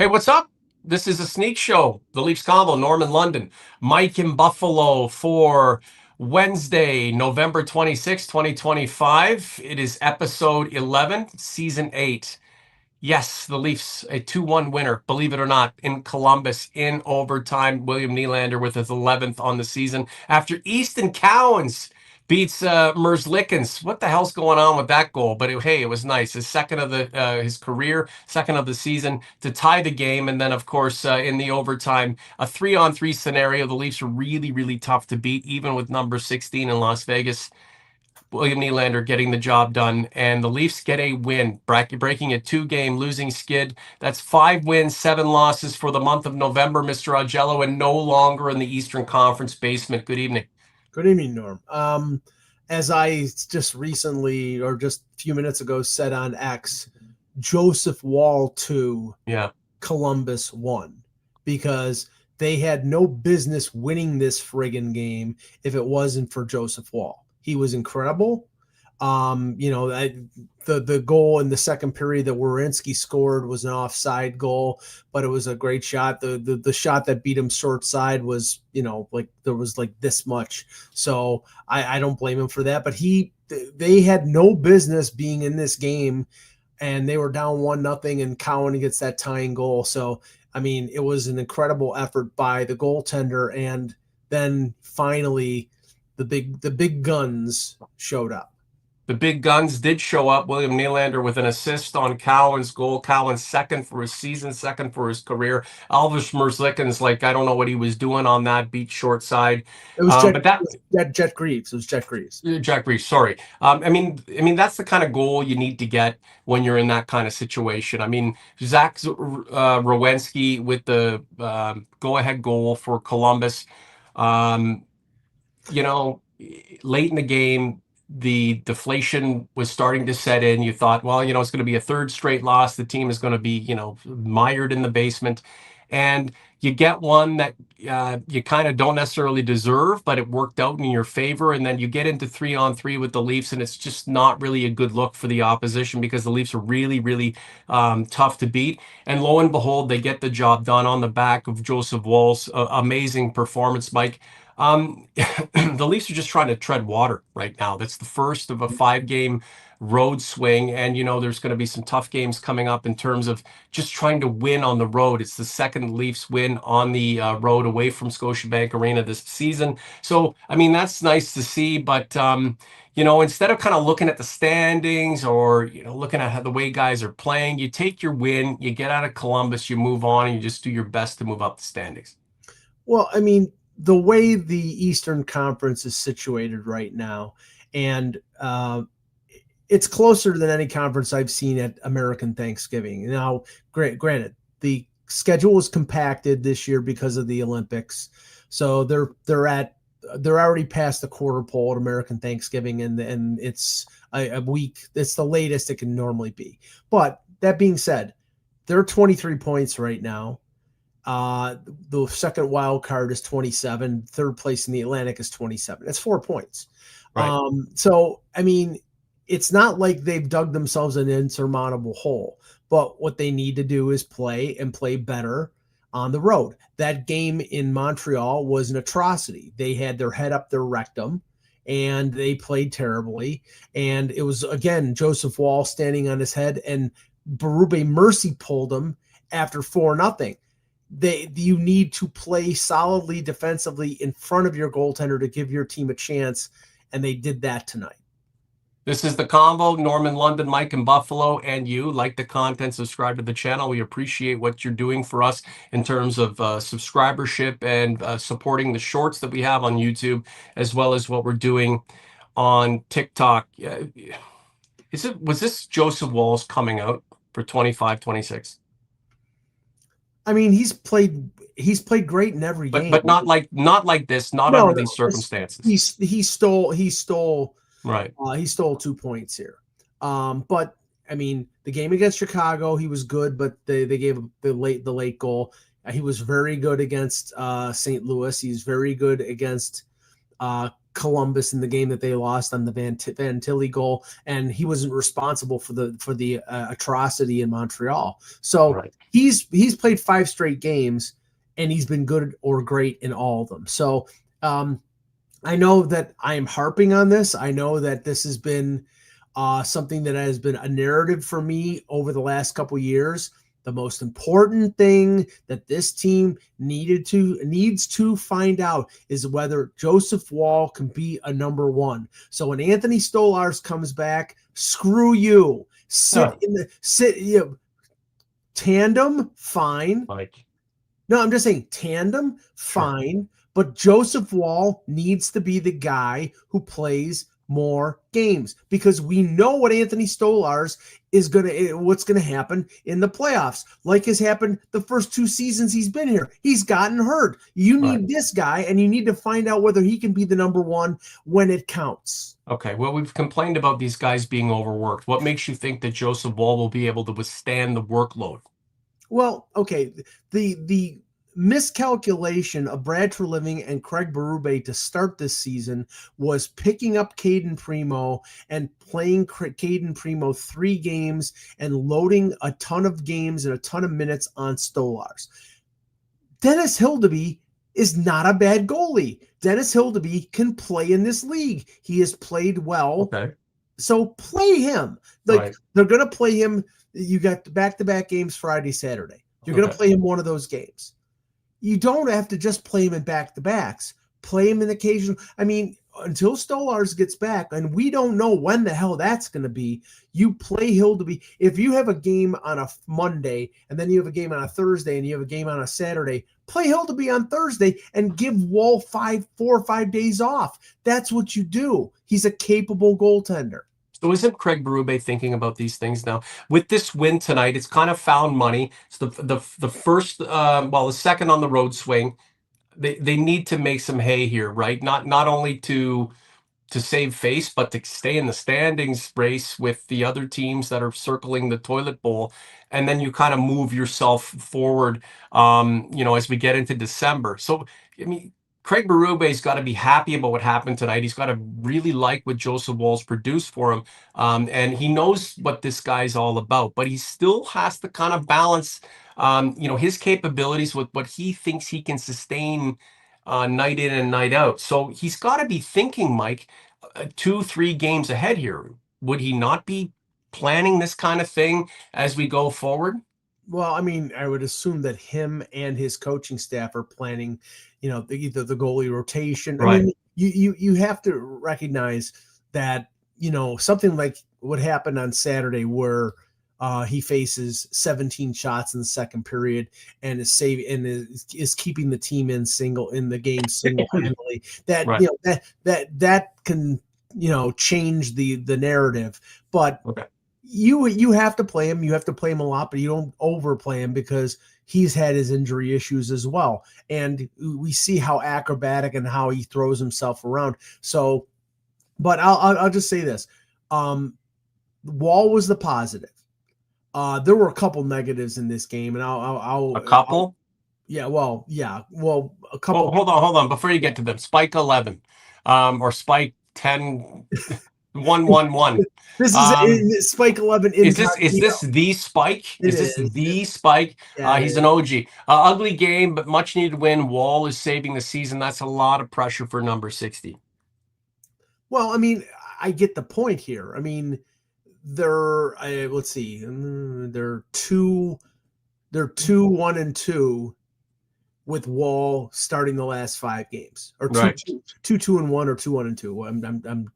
Hey, what's up? This is a sneak show, the Leafs Convo, Norman, London, Mike in Buffalo for Wednesday, November 26, 2025. It is episode 11, season 8. Yes, the Leafs, a 2-1 winner, believe it or not, in Columbus in overtime. William Nylander with his 11th on the season after Easton Cowens beats Merzlikins. What the hell's going on with that goal? But hey, it was nice. His second of his career, second of the season to tie the game. And then, of course, in the overtime, a 3-on-3 scenario. The Leafs are really, really tough to beat, even with number 16 in Las Vegas. William Nylander getting the job done, and the Leafs get a win, breaking a 2-game losing skid. That's 5 wins, 7 losses for the month of November, Mr. Augello, and no longer in the Eastern Conference basement. Good evening. Good evening, Norm. As I just recently, or just a few minutes ago, said on X, Joseph Wall 2, Yeah. Columbus 1, because they had no business winning this friggin' game if it wasn't for Joseph Wall. He was incredible. The goal in the second period that Werenski scored was an offside goal, but it was a great shot. The shot that beat him short side was, like there was like this much. So I don't blame him for that. But they had no business being in this game, and they were down 1-0, and Cowan gets that tying goal. So I mean, it was an incredible effort by the goaltender, and then finally the big guns showed up. The big guns did show up. William Nylander with an assist on Cowan's goal. Cowan's second for his season, second for his career. Elvis Merzlikins, I don't know what he was doing on that beat short side. It was Jet Greaves. It was Jet Greaves. Jack Reese, sorry. I mean, that's the kind of goal you need to get when you're in that kind of situation. I mean, Zach Rowensky with the go-ahead goal for Columbus. Um, late in the game, the deflation was starting to set in. You thought, well, it's going to be a third straight loss. The team is going to be, mired in the basement. And you get one that you kind of don't necessarily deserve, but it worked out in your favor. And then you get into 3-on-3 with the Leafs, and it's just not really a good look for the opposition because the Leafs are really, really tough to beat. And lo and behold, they get the job done on the back of Joseph Wall's amazing performance, Mike. The Leafs are just trying to tread water right now. That's the first of a 5-game road swing. And, there's going to be some tough games coming up in terms of just trying to win on the road. It's the second Leafs win on the road away from Scotiabank Arena this season. So, I mean, that's nice to see. But, instead of kind of looking at the standings or, looking at how the way guys are playing, you take your win, you get out of Columbus, you move on, and you just do your best to move up the standings. Well, I mean, the way the Eastern Conference is situated right now, and it's closer than any conference I've seen at American Thanksgiving. Now, granted, the schedule was compacted this year because of the Olympics, so they're already past the quarter pole at American Thanksgiving, and it's a week. It's the latest it can normally be. But that being said, they're 23 points right now. The second wild card is 27. Third place in the Atlantic is 27. That's 4 points. Right. So, I mean, it's not like they've dug themselves an insurmountable hole, but what they need to do is play better on the road. That game in Montreal was an atrocity. They had their head up their rectum, and they played terribly. And it was, again, Joseph Wall standing on his head, and Berube mercy pulled him after 4-0. You need to play solidly defensively in front of your goaltender to give your team a chance, and they did that tonight. This is the Convo, Norman, London, Mike in Buffalo, and you. Like the content, subscribe to the channel. We appreciate what you're doing for us in terms of subscribership and supporting the shorts that we have on YouTube, as well as what we're doing on TikTok. Was this Joseph Wall's coming out for 25-26? I mean, he's played great in every game, but not like this, not under these circumstances. He stole right. He stole 2 points here. But I mean, the game against Chicago, he was good, but they gave him the late goal. He was very good against St. Louis. He's very good against Columbus in the game that they lost on the Van Tilly goal, and he wasn't responsible for the atrocity in Montreal. So Right. he's played 5 straight games, and he's been good or great in all of them. So I know that I am harping on this. I know that this has been something that has been a narrative for me over the last couple years. The most important thing that this team needs to find out is whether Joseph Wall can be a number 1. So when Anthony Stolarz comes back, screw you. Tandem, fine. Mike. No, I'm just saying tandem, Sure. fine. But Joseph Wall needs to be the guy who plays more games, because we know what Anthony Stolarz what's gonna happen in the playoffs. Like has happened the first 2 seasons he's been here. He's gotten hurt. You Right. need this guy, and you need to find out whether he can be the number 1 when it counts. Okay. Well, we've complained about these guys being overworked. What makes you think that Joseph Wall will be able to withstand the workload? Well, okay, the miscalculation of Brad Treliving and Craig Berube to start this season was picking up Caden Primo and playing Caden Primo 3 games and loading a ton of games and a ton of minutes on Stolarz. Dennis Hildeby is not a bad goalie. Dennis Hildeby can play in this league. He has played well. Okay. So play him. Like, Right. they're going to play him. You got back-to-back games Friday, Saturday. You're going to play him one of those games. You don't have to just play him in back-to-backs. Play him in occasional. I mean, until Stolarz gets back, and we don't know when the hell that's going to be, you play Hildeby. If you have a game on a Monday, and then you have a game on a Thursday, and you have a game on a Saturday, play Hildeby on Thursday and give Wall 4 or 5 days off. That's what you do. He's a capable goaltender. So isn't Craig Berube thinking about these things now? With this win tonight, it's kind of found money. It's the first, the second on the road swing. They need to make some hay here, right? Not only to save face, but to stay in the standings race with the other teams that are circling the toilet bowl. And then you kind of move yourself forward, as we get into December. So, I mean, Craig Berube's got to be happy about what happened tonight. He's got to really like what Joseph Wall's produced for him. And he knows what this guy's all about, but he still has to kind of balance, his capabilities with what he thinks he can sustain night in and night out. So he's got to be thinking, Mike, 2, 3 games ahead here. Would he not be planning this kind of thing as we go forward? Well, I mean, I would assume that him and his coaching staff are planning, either the goalie rotation. Right. I mean, you have to recognize that, something like what happened on Saturday, where he faces 17 shots in the second period and is keeping the team in the game single-handedly. That Right. that can change the narrative, but. Okay. You have to play him. You have to play him a lot, but you don't overplay him, because he's had his injury issues as well. And we see how acrobatic and how he throws himself around. So, but I'll just say this: Wall was the positive. There were a couple negatives in this game, and A couple. A couple. Well, hold on. Before you get to them, Spike 11, or Spike 10. 111. This is Spike 11. Is this the Spike? Is this the Spike? Yeah, he's an OG. Ugly game, but much needed win. Wall is saving the season. That's a lot of pressure for number 60. Well, I mean, I get the point here. I mean, let's see, they're 2-1-2 with Wall starting the last 5 games, or 2-2-1 or 2-1-2. I'm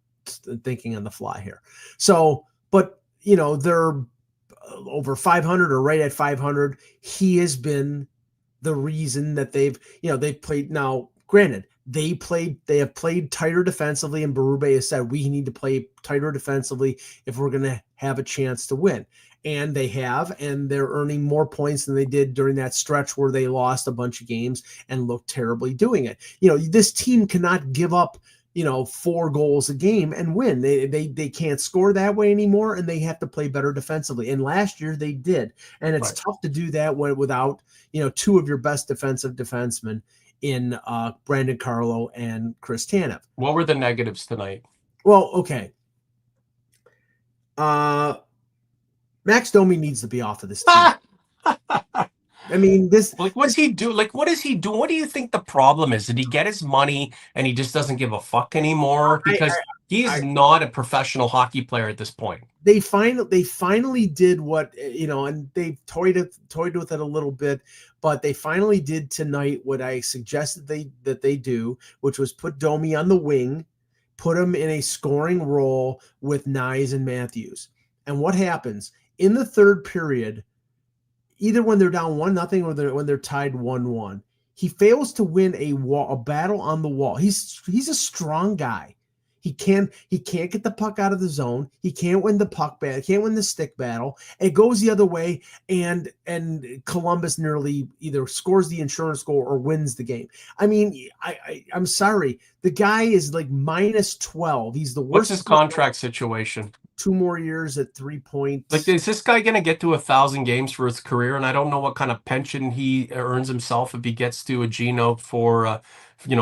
thinking on the fly here. So, but they're over 500 or right at 500. He has been the reason that they've played. Now, granted, they have played tighter defensively, and Berube has said we need to play tighter defensively if we're going to have a chance to win. And they have, and they're earning more points than they did during that stretch where they lost a bunch of games and looked terribly doing it. This team cannot give up 4 goals a game and win. They can't score that way anymore, and they have to play better defensively. And last year they did. And it's tough to do that without, 2 of your best defensive defensemen in Brandon Carlo and Chris Tanev. What were the negatives tonight? Well, okay. Max Domi needs to be off of this team. I mean, this Like, what's he do? Like, what does he do? What do you think the problem is? Did he get his money and he just doesn't give a fuck anymore? I, Because he I, is not a professional hockey player at this point. they finally did what, and they toyed with it a little bit, but they finally did tonight what I suggested they do, which was put Domi on the wing, put him in a scoring role with Nyes and Matthews. And what happens in the third period? Either when they're down 1-0 or when they're tied 1-1, he fails to win a battle on the wall. He's a strong guy. He can't get the puck out of the zone. He can't win the puck battle. He can't win the stick battle. It goes the other way, and Columbus nearly either scores the insurance goal or wins the game. I mean, I'm sorry. The guy is like -12. He's the What's worst. his contract situation? 2 more years at 3 Like, points. is this guy going to get to 1,000 games for his career? And I don't know what kind of pension he earns himself if he gets to a G note for,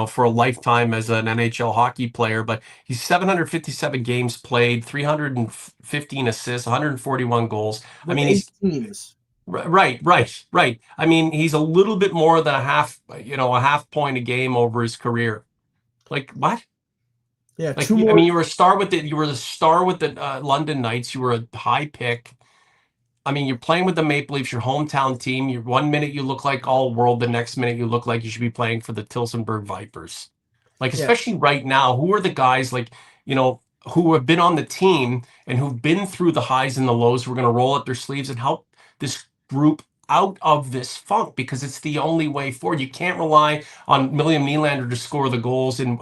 for a lifetime as an NHL hockey player. But he's 757 games played, 315 assists, 141 goals. I With mean, 8 teams. right. I mean, he's a little bit more than a half point a game over his career. Like, what? Yeah, Like, two I more. mean, you were the star with the London Knights. You were a high pick. I mean, you're playing with the Maple Leafs, your hometown team. You 1 minute you look like all world, the next minute you look like you should be playing for the Tillsonburg Vipers. Like, Yeah, especially right now, who are the guys like, who have been on the team and who've been through the highs and the lows, who are going to roll up their sleeves and help this group out of this funk, because it's the only way forward. You can't rely on William Nylander to score the goals and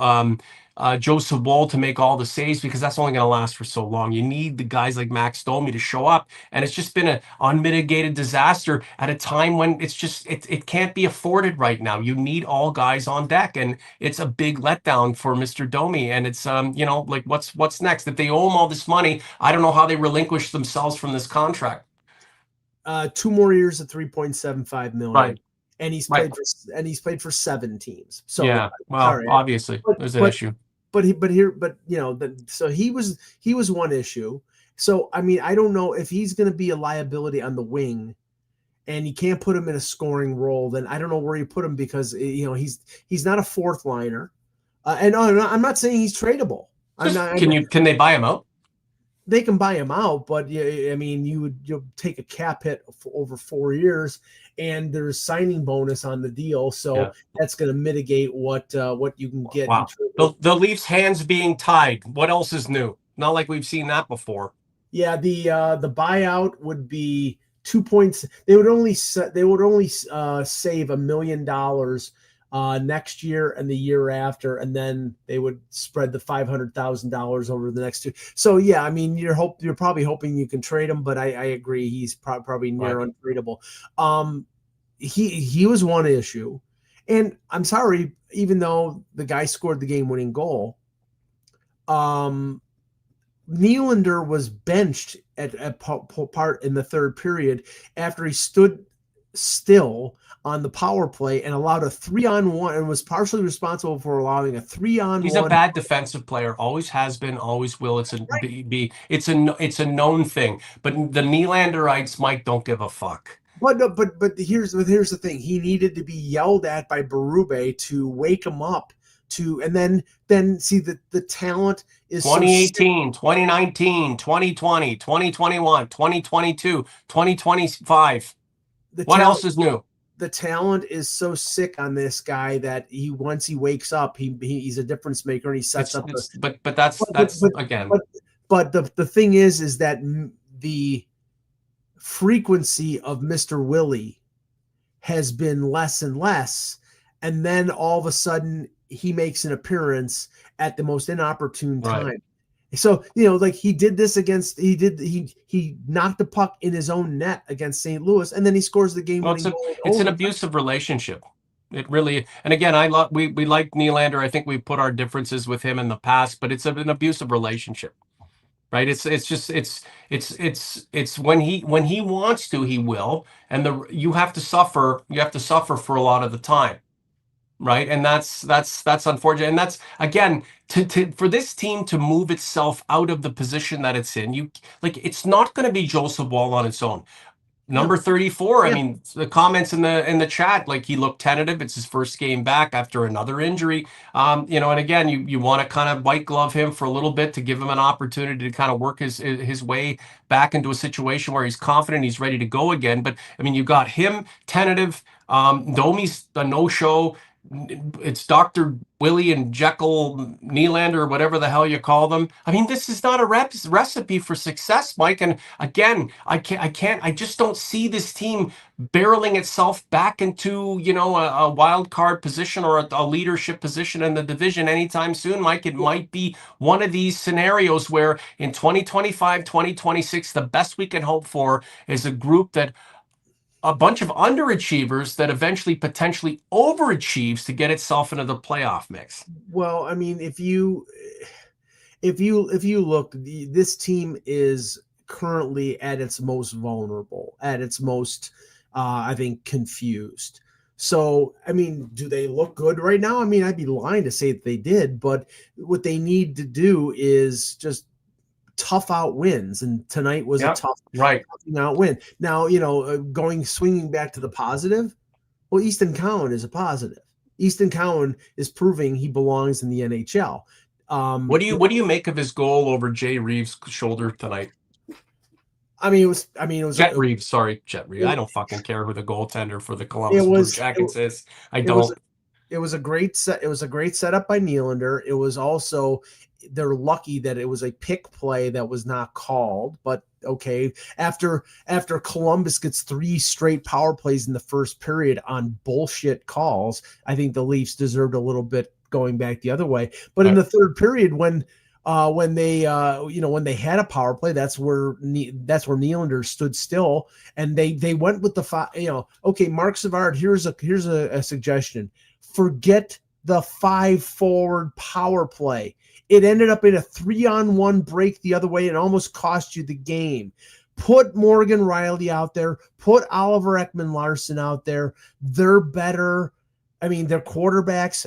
Joseph Woll to make all the saves, because that's only going to last for so long. You need the guys like Max Domi to show up, and it's just been an unmitigated disaster at a time when it can't be afforded right now. You need all guys on deck, and it's a big letdown for Mr. Domi. And it's like, what's next? If they owe him all this money, I don't know how they relinquish themselves from this contract. 2 more years at 3.75 million, Right, and right. he's played for 7 teams. So Yeah. Well, sorry, obviously but there's an but issue. so he was one issue. So I mean, I don't know if he's going to be a liability on the wing, and you can't put him in a scoring role. Then I don't know where you put him, because he's not a fourth liner, and I'm not saying he's tradable. I'm Just not. can they buy him out? They can buy him out, but I mean, you'll take a cap hit for over 4 years, and there's signing bonus on the deal, so Yeah. that's going to mitigate what you can get in Wow. terms of. The Leafs' hands being tied. What else is new? Not like we've seen that before. Yeah, the buyout would be 2 points. They would only save $1 million next year and the year after, and then they would spread the $500,000 over the next two. So yeah, I mean, you're probably hoping you can trade him, but I agree he's probably near Right. untradeable. He was one issue, and I'm sorry, even though the guy scored the game-winning goal, um, Nylander was benched at part in the third period after he stood still on the power play and allowed a 3-on-1, and was partially responsible for allowing a three on He's a one. bad defensive player. Always has been. Always will. It's a known thing. But the Nylanderites, Mike, don't give a fuck. But no, but here's the thing. He needed to be yelled at by Berube to wake him up and then see the talent is so sick. 2018, 2019, 2020, 2021, 2022, 2025. The What talent else is new? the talent is so sick on this guy that once he wakes up, he's a difference maker, and he sets up the. But that's But but but again. but, but the thing is that the frequency of Mr. Willie has been less and less, and then all of a sudden he makes an appearance at the most inopportune Right. time. So like he did this he knocked the puck in his own net against St. Louis, and then he scores the game Well, winning goal. it's an abusive relationship. It really, and again, we like Nylander. I think we put our differences with him in the past, but it's an abusive relationship, right? It's when he wants to, he will, and you have to suffer for a lot of the time. right? And that's unfortunate. And that's again for this team to move itself out of the position that it's in. You like it's not going to be Joseph Wall on its own. Number No. 34, I Yeah. mean, the comments in the chat, like he looked tentative. It's his first game back after another injury. And again, you want to kind of white glove him for a little bit to give him an opportunity to kind of work his way back into a situation where he's confident, he's ready to go again. But I mean, you got him tentative. Domi's a no-show. It's Dr. Willie and Jekyll Nylander, or whatever the hell you call them. I mean, this is not a recipe for success, Mike. And again, I just don't see this team barreling itself back into, a wild card position or a leadership position in the division anytime soon, Mike. It might be one of these scenarios where in 2025, 2026, the best we can hope for is a group that a bunch of underachievers that eventually potentially overachieves to get itself into the playoff mix. Well, I mean, if you look, this team is currently at its most vulnerable, at its most, I think, confused. So, I mean, do they look good right now? I mean, I'd be lying to say that they did, but what they need to do is just tough out wins, and tonight was a Yep. tough Right. out win. Now, swinging back to the positive. Well, Easton Cowan is a positive. Easton Cowan is proving he belongs in the NHL. What do you make of his goal over Jay Reeves' shoulder tonight? it was Jet Reeves, sorry, Jet Reeves. I it, don't fucking care who the goaltender for the it Columbus Blue was Jackets is. I it was don't. it was a great set. It was a great setup by Nylander. It was also, they're lucky that it was a pick play that was not called. But okay, after Columbus gets 3 straight power plays in the first period on bullshit calls, I think the Leafs deserved a little bit going back the other way. But in the third period, when they had a power play, that's where Nylander stood still, and they went with the five. Okay, Mark Savard, here's a suggestion. Forget the 5 forward power play. It ended up in a 3-on-1 break the other way and almost cost you the game. Put Morgan Riley out there. Put Oliver Ekman-Larsson out there. They're better. I mean, their quarterbacks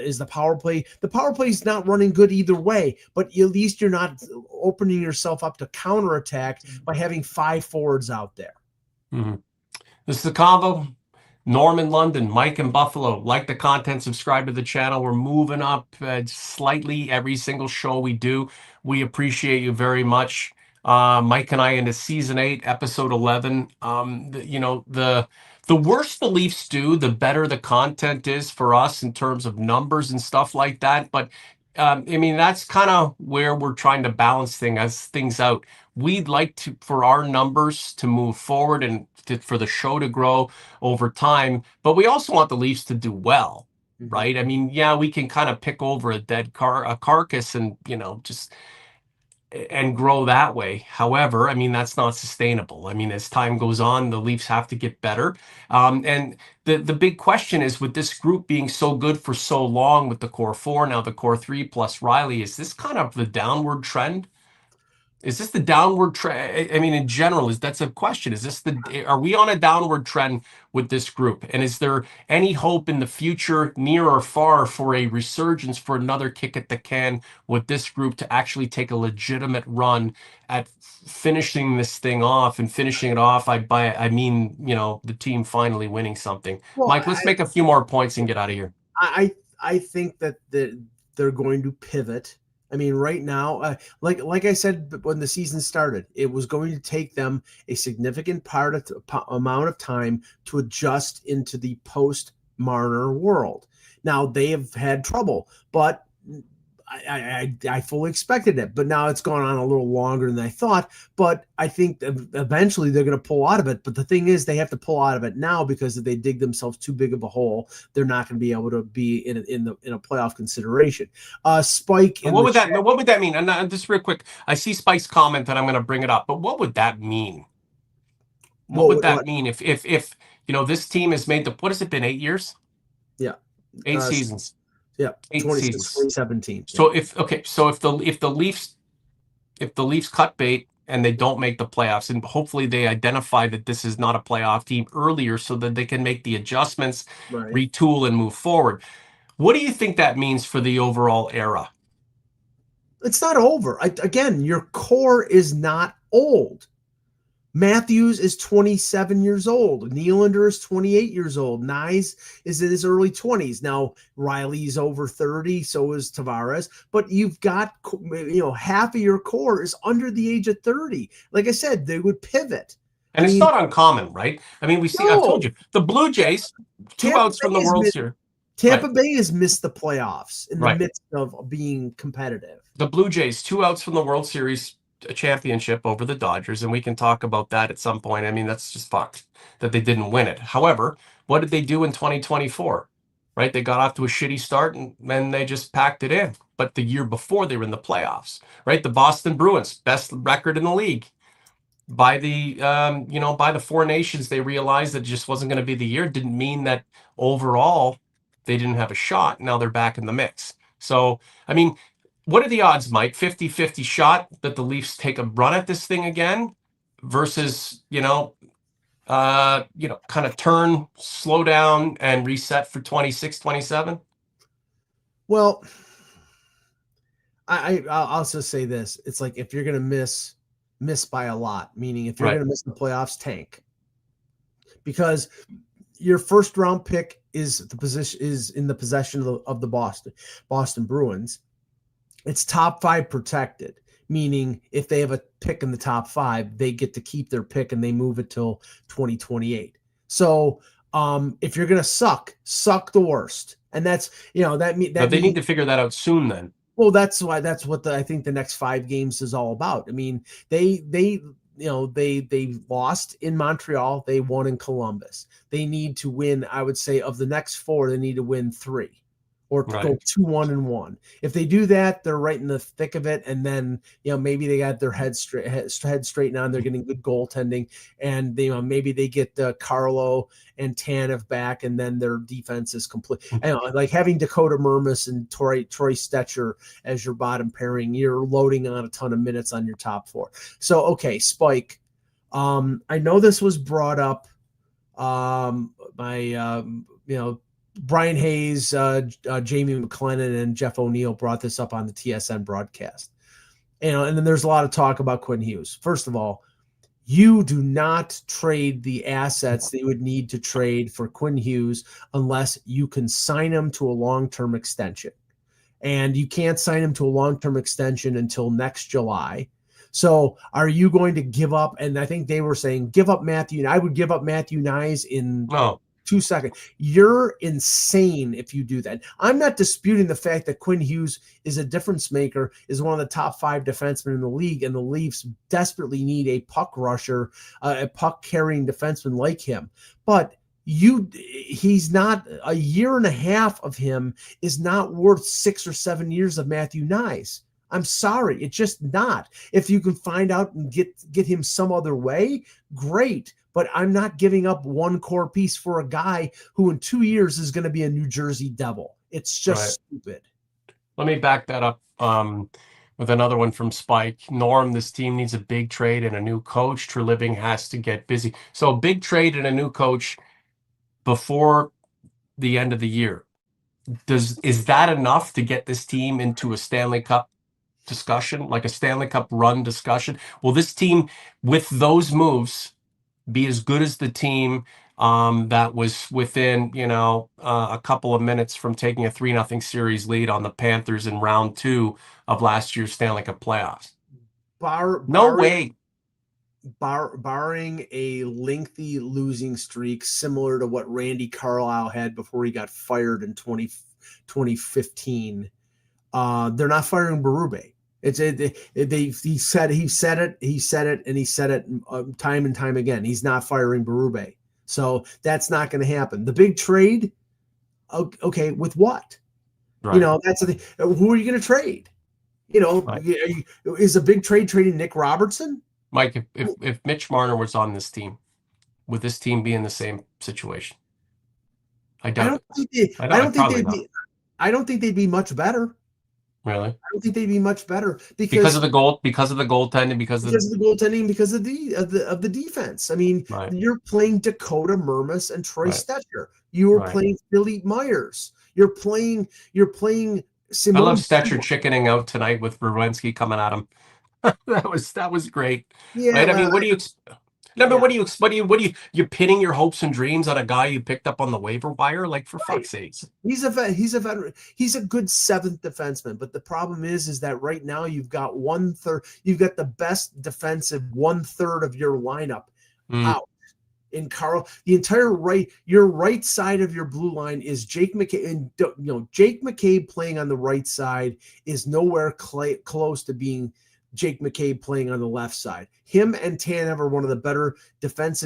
is the power play. The power play is not running good either way, but at least you're not opening yourself up to counterattack by having 5 forwards out there. Mm-hmm. This is the Convo. Norm in London, Mike in Buffalo. Like the content, subscribe to the channel. We're moving up slightly every single show we do. We appreciate you very much. Mike and I into season 8, episode 11. The worse the Leafs do, the better the content is for us in terms of numbers and stuff like that. But I mean, that's kind of where we're trying to balance things out. We'd like for our numbers to move forward and for the show to grow over time, but we also want the Leafs to do well, right? I mean, yeah, we can kind of pick over a carcass and just and grow that way. However, I mean, that's not sustainable. I mean, as time goes on, the Leafs have to get better. And the big question is, with this group being so good for so long, with the core 4, now the core 3 plus Riley, is this kind of the downward trend? Is this the downward trend? I mean, in general, that's a question. Are we on a downward trend with this group? And is there any hope in the future, near or far, for a resurgence, for another kick at the can with this group to actually take a legitimate run at finishing this thing off, and finishing it off? I mean, the team finally winning something. Well, Mike, let's make a few more points and get out of here. I think that they're going to pivot. I mean, right now, like I said when the season started, it was going to take them a significant amount of time to adjust into the post Marner world. Now they have had trouble, but I fully expected it, but now it's gone on a little longer than I thought. But I think eventually they're going to pull out of it. But the thing is, they have to pull out of it now, because if they dig themselves too big of a hole, they're not going to be able to be in a playoff consideration. Spike. What would that mean? And just real quick, I see Spike's comment, and I'm going to bring it up. But what would that mean? What would that mean if this team has made what has it been, 8 years? Yeah. 8 seasons. Yeah, 8 seasons. 2017. So if the Leafs cut bait and they don't make the playoffs. And hopefully they identify that this is not a playoff team earlier so that they can make the adjustments, Right. retool, and move forward. What do you think that means for the overall era? It's not over. Again, your core is not old. Matthews is 27 years old. Nylander is 28 years old. Nyes is in his early 20s. Now, Riley's over 30, so is Tavares. But you've got, half of your core is under the age of 30. Like I said, they would pivot. And it's not uncommon, right? I mean, I've told No, you, the Blue Jays, two Tampa outs from Bay the has World missed, Series. Tampa Right, Bay has missed the playoffs in the right. midst of being competitive. The Blue Jays, two outs from the World Series championship over the Dodgers, and we can talk about that at some point. I mean, that's just fucked that they didn't win it. However, what did they do in 2024? Right? They got off to a shitty start and then they just packed it in. But the year before they were in the playoffs, right? The Boston Bruins, best record in the league. By the Four Nations, they realized that it just wasn't going to be the year. It didn't mean that overall they didn't have a shot. Now they're back in the mix. So, I mean, what are the odds, Mike? 50-50 shot that the Leafs take a run at this thing again versus, kind of turn, slow down, and reset for 26, 27? Well, I'll also say this: it's like if you're going to miss by a lot, meaning if you're Right. going to miss the playoffs, tank, because your first round pick is in the possession of the Boston Bruins. It's top 5 protected, meaning if they have a pick in the top 5, they get to keep their pick and they move it till 2028. So if you're gonna suck the worst, and that's that But they need means to figure that out soon then. well, that's what I think the next 5 games is all about. I mean, they lost in Montreal, they won in Columbus. They need to win, I would say, of the next 4, they need to win 3 or to go Right. 2-1-1. If they do that, they're right in the thick of it. And then, maybe they got their head straightened on. They're getting good goaltending, and maybe they get Carlo and Tanev back, and then their defense is complete. Like having Dakota Mermis and Troy Stetcher as your bottom pairing, you're loading on a ton of minutes on your top 4. So, okay, Spike. I know this was brought up by Brian Hayes, Jamie McLennan, and Jeff O'Neill brought this up on the TSN broadcast. And then there's a lot of talk about Quinn Hughes. First of all, you do not trade the assets that you would need to trade for Quinn Hughes unless you can sign him to a long-term extension. And you can't sign him to a long-term extension until next July. So are you going to give up? And I think they were saying, give up Matthew. I would give up Matthew Nyes in No. 2 seconds. You're insane if you do that. I'm not disputing the fact that Quinn Hughes is a difference maker, is one of the top 5 defensemen in the league, and the Leafs desperately need a puck rusher, a puck carrying defenseman like him. But he's not, a year and a half of him is not worth 6 or 7 years of Matthew Nyes. I'm sorry, it's just not. If you can find out and get him some other way, great. But I'm not giving up one core piece for a guy who in 2 years is going to be a New Jersey Devil. It's just stupid. Let me back that up with another one from Spike. Norm, this team needs a big trade and a new coach. Treliving has to get busy. So a big trade and a new coach before the end of the year. Is that enough to get this team into a Stanley Cup discussion, like a Stanley Cup run discussion? Will this team, with those moves, be as good as the team that was within, a couple of minutes from taking a 3-0 series lead on the Panthers in round 2 of last year's Stanley Cup playoffs? No way. Barring a lengthy losing streak similar to what Randy Carlyle had before he got fired in 2015, they're not firing Berube. He said it time and time again. He's not firing Berube. So that's not going to happen. The big trade, okay, with what? Right. That's the thing. Who are you going to trade? Right. Is a big trade trading Nick Robertson? Mike, if Mitch Marner was on this team, would this team be in the same situation? I doubt it. I don't think they'd be much better. Really? I don't think they'd be much better Because of the goal, because of the goaltending, because of the goaltending, because of the defense. I mean, right, you're playing Dakota Murmas and Troy right, Stecher. You were right. playing Philippe Myers. You're playing I love Simone. Stetcher chickening out tonight with Rowensky coming at him. That was great, Yeah, right? I well, mean, what do you? No, but yeah, you're pinning your hopes and dreams on a guy you picked up on the waiver wire? Like, for right. fuck's sakes. He's a veteran. He's a good seventh defenseman, but the problem is that right now you've got one third. You've got the best defensive one third of your lineup Mm, out. In Carl, the entire your right side of your blue line is Jake McCabe, and Jake McCabe playing on the right side is nowhere close to being Jake McCabe playing on the left side. Him and Tanev are one of the better defense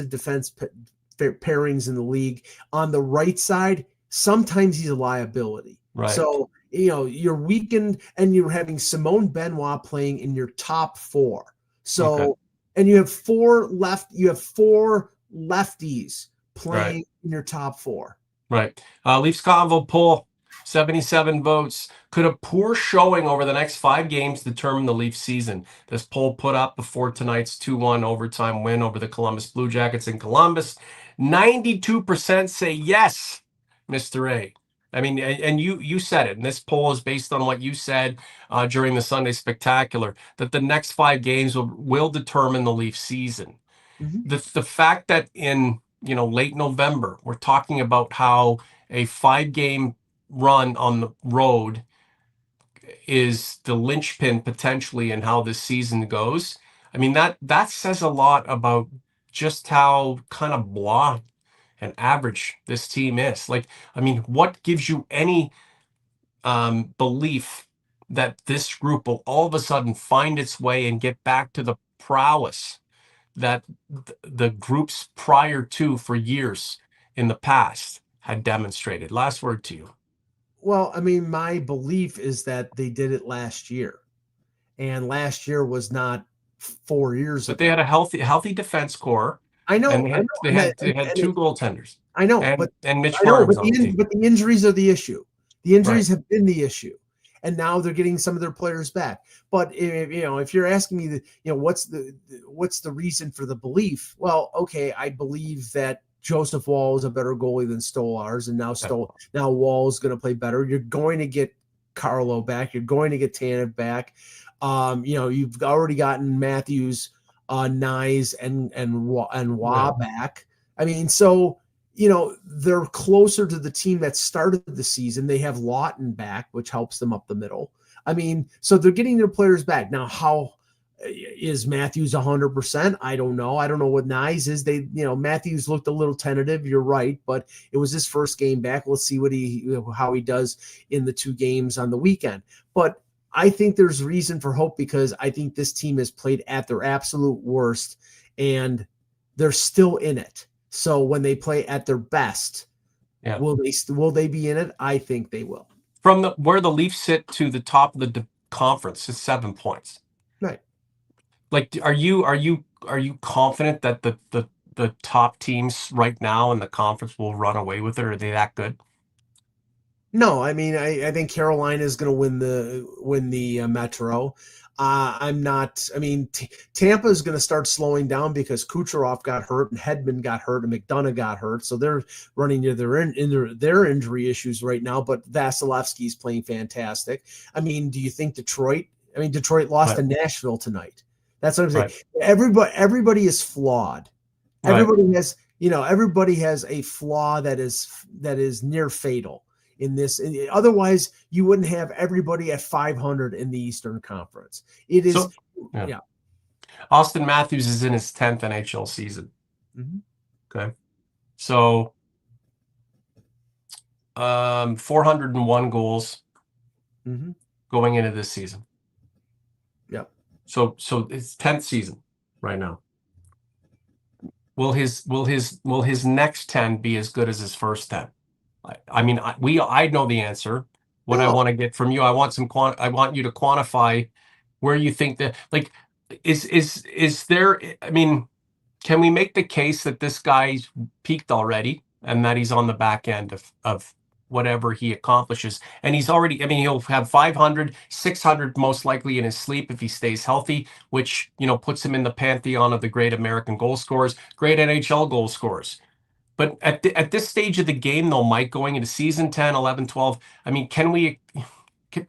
pairings in the league. On the right side, sometimes he's a liability. right. So you're weakened, and you're having Simone Benoit playing in your top four. Okay. So and you have four lefties Right. playing in your top four. Right. Leafs Convo poll, 77 votes. Could a poor showing over the next 5 games determine the Leafs season? This poll put up before tonight's 2-1 overtime win over the Columbus Blue Jackets in Columbus. 92% say yes, Mr. A. I mean, and you said it, and this poll is based on what you said during the Sunday Spectacular, that the next 5 games will determine the Leafs season. Mm-hmm. The fact that in late November we're talking about how a 5 game run on the road is the linchpin potentially in how this season goes. I mean, that says a lot about just how kind of blah and average this team is. Like, I mean, what gives you any belief that this group will all of a sudden find its way and get back to the prowess that the groups prior to for years in the past had demonstrated? Last word to you. Well, I mean, my belief is that they did it last year, and last year was not 4 years But they ago. had a healthy defense core, I and know, they I had know, they and that, had they had and two goaltenders, I know, but and Mitch I know, Marner's on the team. but the injuries are the issue. The injuries Right, have been the issue, and now they're getting some of their players back. But if you're asking me, what's the reason for the belief? Well, okay, I believe that Joseph Wall is a better goalie than Stolarz, and yeah, now Wall is going to play better. You're going to get Carlo back. You're going to get Tanev back. You've already gotten Matthews, Nyes, and yeah. Wah back. I mean, so they're closer to the team that started the season. They have Lawton back, which helps them up the middle. I mean, so they're getting their players back. Now, how is Matthews 100%? I don't know. I don't know what Nyes is. Matthews looked a little tentative. You're right, but it was his first game back. Let's see how he does in the 2 games on the weekend. But I think there's reason for hope, because I think this team has played at their absolute worst, and they're still in it. So when they play at their best, Yeah. will they be in it? I think they will. From where the Leafs sit to the top of the conference is 7 points. Right. Like, are you confident that the top teams right now in the conference will run away with it? Are they that good? No, I mean, I think Carolina is going to win the Metro. I'm not. I mean, Tampa is going to start slowing down because Kucherov got hurt and Hedman got hurt and McDonough got hurt, so they're running into their injury issues right now. But Vasilevsky is playing fantastic. I mean, do you think Detroit? I mean, Detroit lost Right, to Nashville tonight. That's what I'm saying. right, Everybody is flawed. right. Everybody has a flaw that is near fatal in this. Otherwise, you wouldn't have everybody at 500 in the Eastern Conference. It is, So, yeah. yeah. Austin Matthews is in his 10th NHL season. Mm-hmm. Okay. So, 401 goals Mm-hmm. going into this season. Yeah. So it's 10th season right now. Will his next 10 be as good as his first 10? I mean, I know the answer. What I No, want to get from you, I want you to quantify where you think that, like, is there, I mean, can we make the case that this guy's peaked already and that he's on the back end of whatever he accomplishes. And he's already, I mean, he'll have 500, 600 most likely in his sleep if he stays healthy, which, puts him in the pantheon of the great American goal scorers, great NHL goal scorers. But at this stage of the game, though, Mike, going into season 10, 11, 12, I mean,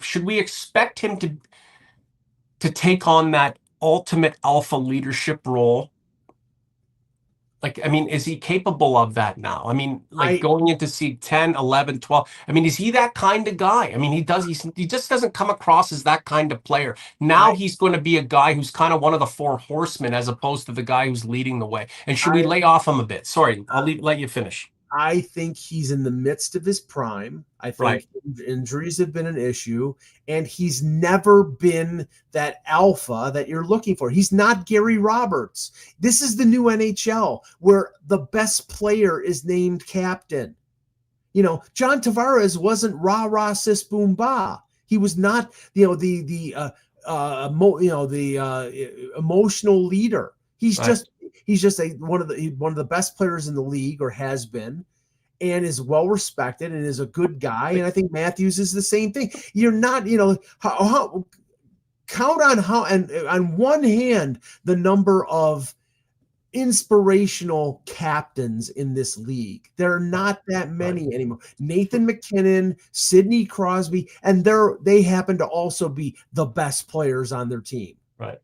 should we expect him to take on that ultimate alpha leadership role? Like, I mean, is he capable of that now? I mean, like I going into seed 10, 11, 12. I mean, is he that kind of guy? I mean, he just doesn't come across as that kind of player. Now I he's going to be a guy who's kind of one of the four horsemen as opposed to the guy who's leading the way. And should we I lay off him a bit? Sorry, let you finish. I think he's in the midst of his prime. I Right, think injuries have been an issue, and he's never been that alpha that you're looking for. He's not Gary Roberts. This is the new NHL where the best player is named captain. John Tavares wasn't rah rah sis boom ba. He was not, emotional leader. He's right. just he's just one of the best players in the league, or has been, and is well respected and is a good guy. And I think Matthews is the same thing. You're not, count on how, and on one hand, the number of inspirational captains in this league. There are Right, not that right, many anymore. Nathan McKinnon, Sidney Crosby, and they happen to also be the best players on their team. right.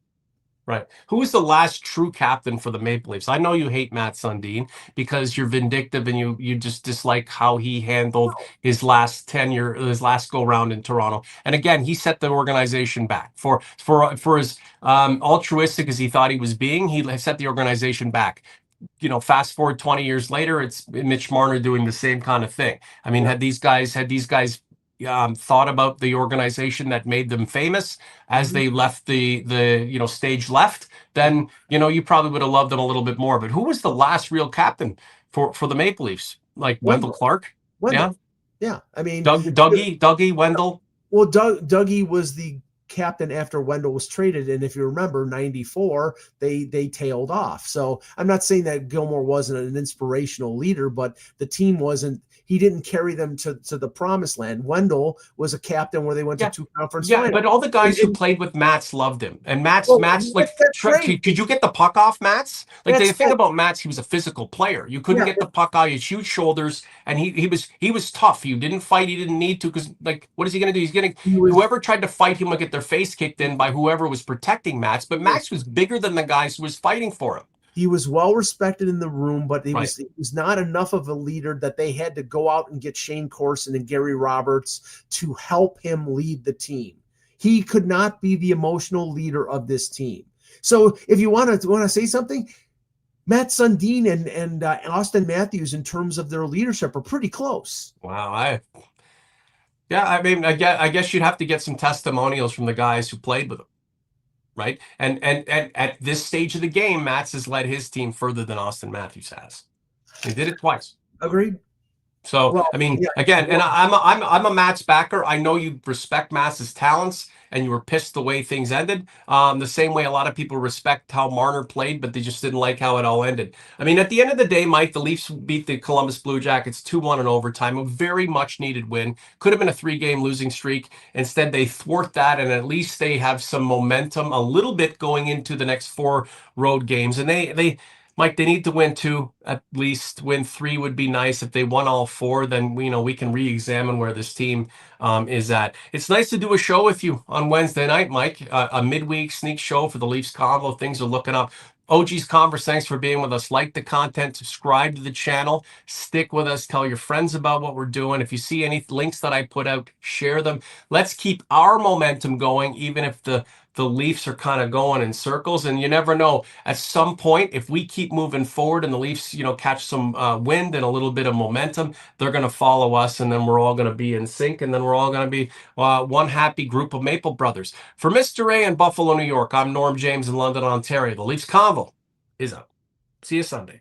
Right. Who was the last true captain for the Maple Leafs? I know you hate Matt Sundin because you're vindictive and you just dislike how he handled his last tenure, his last go round in Toronto. And again, he set the organization back for as altruistic as he thought he was being. He set the organization back. Fast forward 20 years later, it's Mitch Marner doing the same kind of thing. I mean, Yeah. had these guys thought about the organization that made them famous as Mhm. they left the stage left, then you probably would have loved them a little bit more. But who was the last real captain for the Maple Leafs? Like Wendell Wendell. Clark? Yeah, Wendell. Yeah. I mean, Dougie Wendell. well, Dougie was the captain after Wendell was traded, and if you remember, '94 they tailed off. So I'm not saying that Gilmore wasn't an inspirational leader, but the team wasn't. He didn't carry them to the promised land. Wendell was a captain where they went to Yeah, two conference yeah, finals. but all the guys who And played with Mats loved him, and Mats, well, Mats, like, that's great. could you get the puck off Mats? Like the That's thing that. about Mats, he was a physical player. You couldn't Yeah, get the puck out. He had huge shoulders, and he was tough. He didn't fight. He didn't need to because like, what is he going to do? He's getting he was. whoever tried to fight him would get their face kicked in by whoever was protecting Mats. But Mats was bigger than the guys who was fighting for him. He was well respected in the room, but Right. he was not enough of a leader that they had to go out and get Shane Corson and Gary Roberts to help him lead the team. He could not be the emotional leader of this team. So if you want to say something, Matt Sundin and Austin Matthews, in terms of their leadership, are pretty close. Wow. Yeah. I mean, I guess you'd have to get some testimonials from the guys who played with him. Right? And at this stage of the game, Mats has led his team further than Austin Matthews has. He did it twice. Agreed. So Well, I mean, yeah. again, and Well, I'm a Mats backer. I know you respect Mats's talents, and you were pissed the way things ended. The same way a lot of people respect how Marner played, but they just didn't like how it all ended. I mean, at the end of the day, Mike, the Leafs beat the Columbus Blue Jackets 2-1 in overtime. A very much needed win. Could have been a 3-game losing streak. Instead, they thwart that, and at least they have some momentum a little bit going into the next 4 road games. And they Mike, they need to win 2 at least. Win 3 would be nice. If they won all 4, then we can re-examine where this team is at. It's nice to do a show with you on Wednesday night, Mike. A midweek sneak show for the Leafs Convo. Things are looking up. OG's Converse, thanks for being with us. Like the content, subscribe to the channel, stick with us, tell your friends about what we're doing. If you see any links that I put out, share them. Let's keep our momentum going, even if the Leafs are kind of going in circles. And you never know. At some point, if we keep moving forward and the Leafs, catch some wind and a little bit of momentum, they're going to follow us, and then we're all going to be in sync, and then we're all going to be one happy group of Maple Brothers. For Mr. A in Buffalo, New York, I'm Norm James in London, Ontario. The Leafs Convo is up. See you Sunday.